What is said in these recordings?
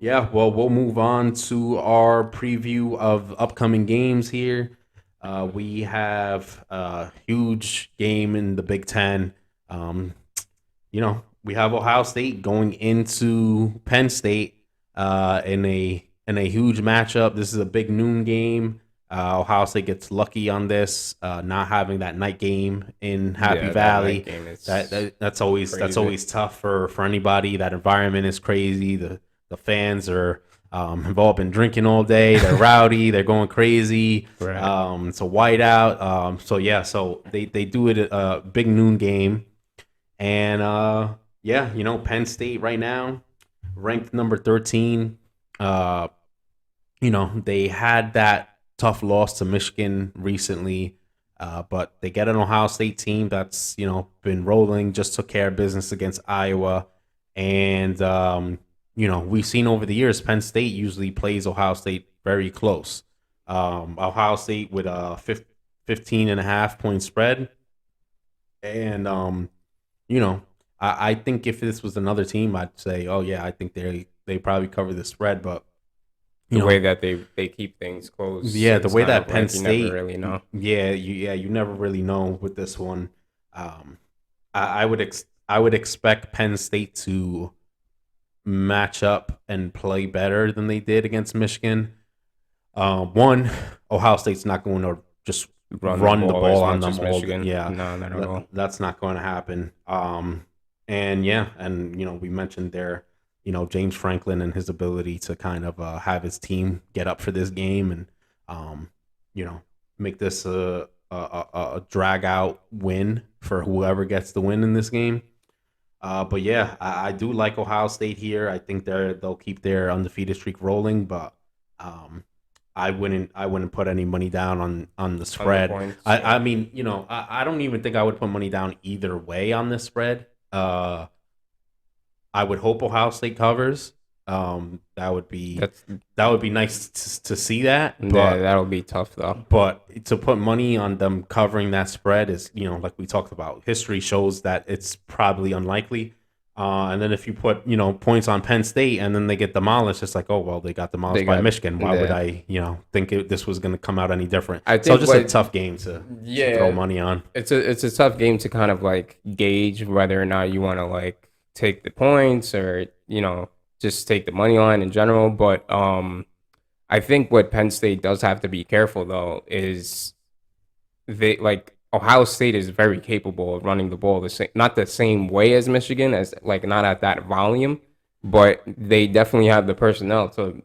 Yeah, well, we'll move on to our preview of upcoming games here. We have a huge game in the Big Ten. Um, we have Ohio State going into Penn State in a huge matchup. This is a big noon game. Ohio State gets lucky on this, not having that night game in Happy Yeah, that night Valley. game That, is that that's crazy. always tough for anybody. That environment is crazy. The fans are have all been drinking all day. They're rowdy. They're going crazy. Right. It's a whiteout. So they do it a big noon game, and yeah, Penn State right now ranked number 13. Uh, they had that tough loss to Michigan recently, but they get an Ohio State team that's been rolling. Just took care of business against Iowa, and we've seen over the years Penn State usually plays Ohio State very close. Ohio State with a 15 and a half point spread, and you know, I think if this was another team, I'd say, oh yeah, I think they probably cover the spread. But you The way know, that they keep things close, yeah, the it's way kind that of Penn like you never State, really know. you never really know with this one. Um, I would expect Penn State to match up and play better than they did against Michigan. One, Ohio State's not going to just Run the run the ball as ball on much them as all. Michigan. Yeah, No, not at all. that's not going to happen. And yeah, and we mentioned there, James Franklin and his ability to kind of have his team get up for this game and um, you know make this a drag out win for whoever gets the win in this game. But yeah, I do like Ohio State here. I think they'll keep their undefeated streak rolling, but um, I wouldn't put any money down on the On the spread. points. I mean, I don't even think I would put money down either way on this spread. I would hope Ohio State covers. That would be That's nice to see that, yeah, but that'll be tough though. to put money on them covering that spread is, like we talked about, history shows that it's probably unlikely. And then if you put, points on Penn State and then they get demolished, it's like, oh, well, they got They demolished by got Michigan. Why would yeah. I, think this was going to come out any different? I So think just a what tough game to throw yeah, money on. it's a tough game to kind of like gauge whether or not you want to like take the points or just take the money line in general. But I think what Penn State does have to be careful though is they like Ohio State is very capable of running the ball the same, not the same way as Michigan, as like not at that volume, but they definitely have the personnel to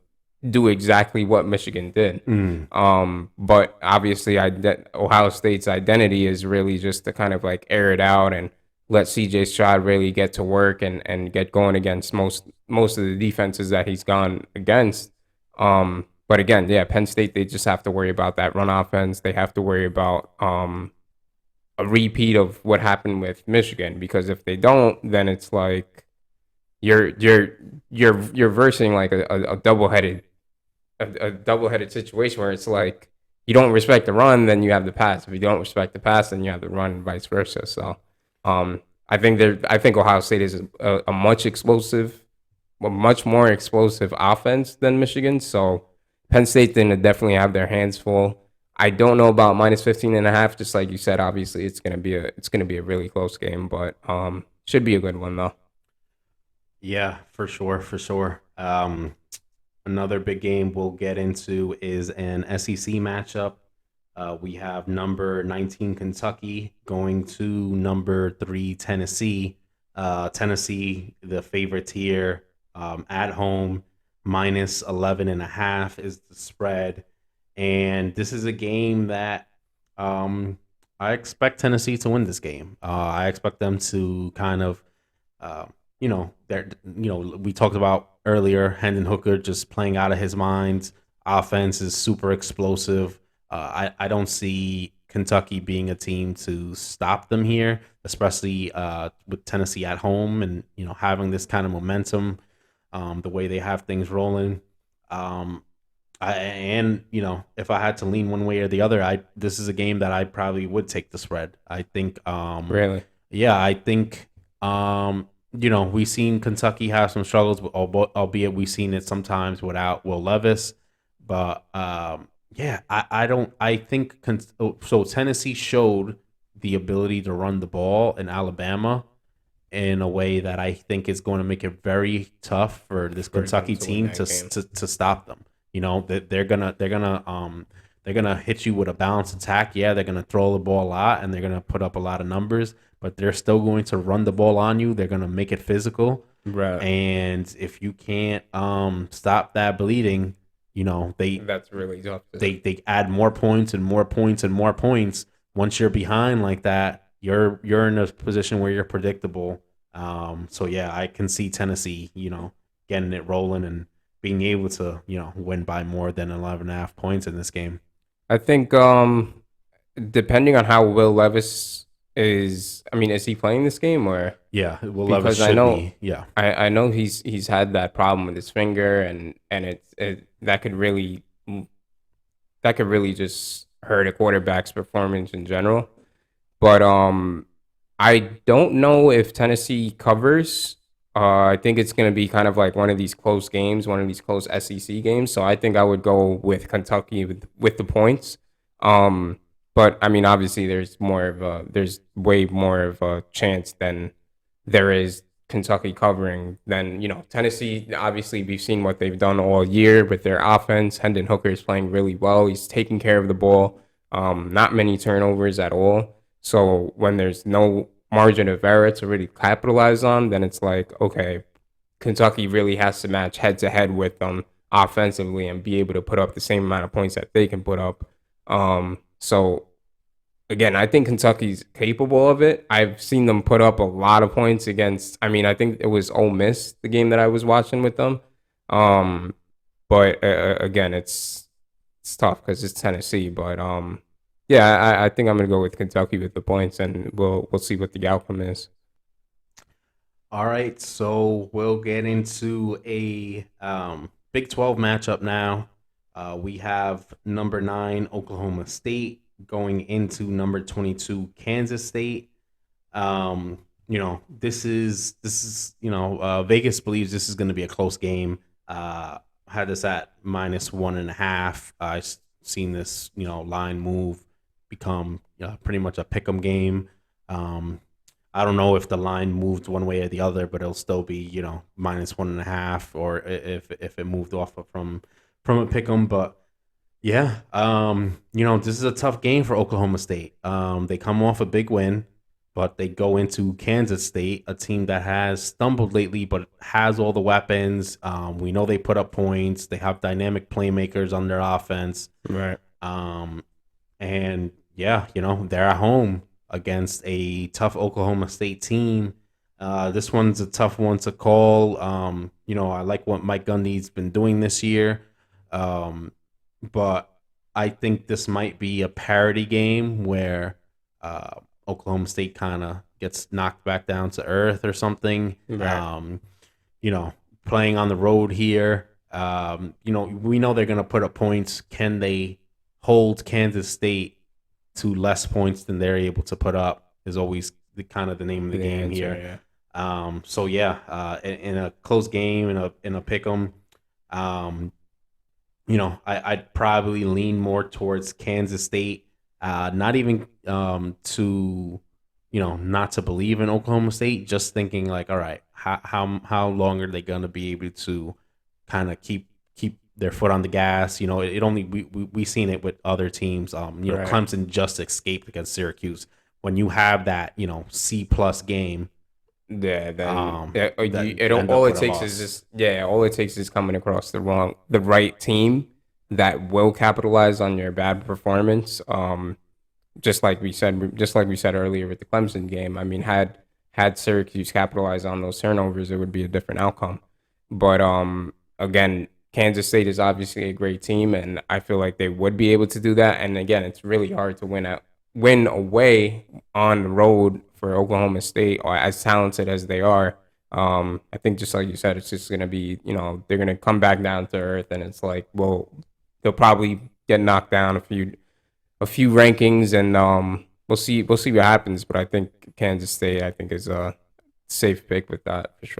do exactly what Michigan did. Mm. But obviously, Ohio State's identity is really just to kind of like air it out and let CJ Stroud really get to work and get going against most of the defenses that he's gone against. But again, yeah, Penn State, they just have to worry about that run offense. They have to worry about a repeat of what happened with Michigan, because if they don't, then it's like you're you're you're versing like a double headed situation where it's like you don't respect the run, then you have the pass. If you don't respect the pass, then you have the run, and vice versa. So, I think Ohio State is a much more explosive offense than Michigan. So, Penn State didn't definitely have their hands full. I don't know about minus 15 and a half. Just like you said, obviously it's gonna be a really close game, but should be a good one though. Yeah, for sure, for sure. Another big game we'll get into is an SEC matchup. We have number 19 Kentucky going to number 3 Tennessee. Tennessee, the favorite here, at home, minus 11 and a half is the spread. And this is a game that I expect Tennessee to win this game. I expect them to kind of uh, we talked about earlier, Hendon Hooker just playing out of his mind. Offense is super explosive. I don't see Kentucky being a team to stop them here, especially with Tennessee at home and having this kind of momentum, the way they have things rolling. Um, if I had to lean one way or the other, I this is a game that I probably would take the spread. I think Really? yeah, I think we've seen Kentucky have some struggles, albeit we've seen it sometimes without Will Levis. But yeah, I don't. I think so. Tennessee showed the ability to run the ball in Alabama in a way that I think is going to make it very tough for this for them Kentucky to win team that game. to stop them. That they're gonna hit you with a balanced attack. Yeah, they're gonna throw the ball a lot and they're gonna put up a lot of numbers, but they're still going to run the ball on you. They're gonna make it physical, Right. and if you can't stop that bleeding, they That's really tough to. they add more points and more points and more points. Once you're behind like that, you're in a position where you're predictable. So yeah, I can see Tennessee, getting it rolling and being able to, win by more than 11.5 points in this game. I think depending on how Will Levis is, I mean, is he playing this game or Yeah, Will Levis because I should know be. Yeah, I know he's had that problem with his finger and that could really just hurt a quarterback's performance in general. But I don't know if Tennessee covers. I think it's going to be kind of like one of these close games, one of these close SEC games. So I think I would go with Kentucky with the points. Um, but I mean, obviously, there's way more of a chance than there is Kentucky covering than Tennessee. Obviously, we've seen what they've done all year with their offense. Hendon Hooker is playing really well. He's taking care of the ball. Not many turnovers at all. So when there's no margin of error to really capitalize on, then it's like, okay, Kentucky really has to match head to head with them offensively and be able to put up the same amount of points that they can put up. So again, I think Kentucky's capable of it. I've seen them put up a lot of points against. I mean, I think it was Ole Miss, the game that I was watching with them. Um, but again, it's tough because it's Tennessee. But yeah, I think I'm gonna go with Kentucky with the points, and we'll see what the outcome is. all right, so we'll get into a Big 12 matchup now. We have number 9 Oklahoma State going into number 22 Kansas State. This is Vegas believes this is going to be a close game. Had this at -1.5. I've seen this line move become pretty much a pick'em game. Um, I don't know if the line moved one way or the other, but it'll still be -1.5, or if it moved off from a pick'em. But yeah, this is a tough game for Oklahoma State. They come off a big win, but they go into Kansas State, a team that has stumbled lately, but has all the weapons. We know they put up points. They have dynamic playmakers on their offense. Right. Um, and yeah, they're at home against a tough Oklahoma State team. This one's a tough one to call. I like what Mike Gundy's been doing this year. But I think this might be a parity game where Oklahoma State kind of gets knocked back down to earth or something. Right. You know, Playing on the road here. We know they're going to put up points. Can they hold Kansas State to less points than they're able to put up? Is always the name of the game answer, here. yeah. So yeah, in a close game, in a pick 'em, um, I'd probably lean more towards Kansas State. Not even not to believe in Oklahoma State. Just thinking like, all right, how long are they gonna be able to kind of keep their foot on the gas? It only we seen it with other teams. Right. Clemson just escaped against Syracuse. When you have that, C+ game, Yeah, then that it end up all it with a takes loss. is just all it takes is coming across the right team that will capitalize on your bad performance. Just like we said earlier with the Clemson game. I mean, had Syracuse capitalized on those turnovers, it would be a different outcome. But again, Kansas State is obviously a great team, and I feel like they would be able to do that. And again, it's really hard to win away on the road for Oklahoma State, or as talented as they are. I think just like you said, it's just gonna be, they're gonna come back down to earth, and it's like, well, they'll probably get knocked down a few rankings, and we'll see what happens. But I think Kansas State, I think, is safe pick with that for sure.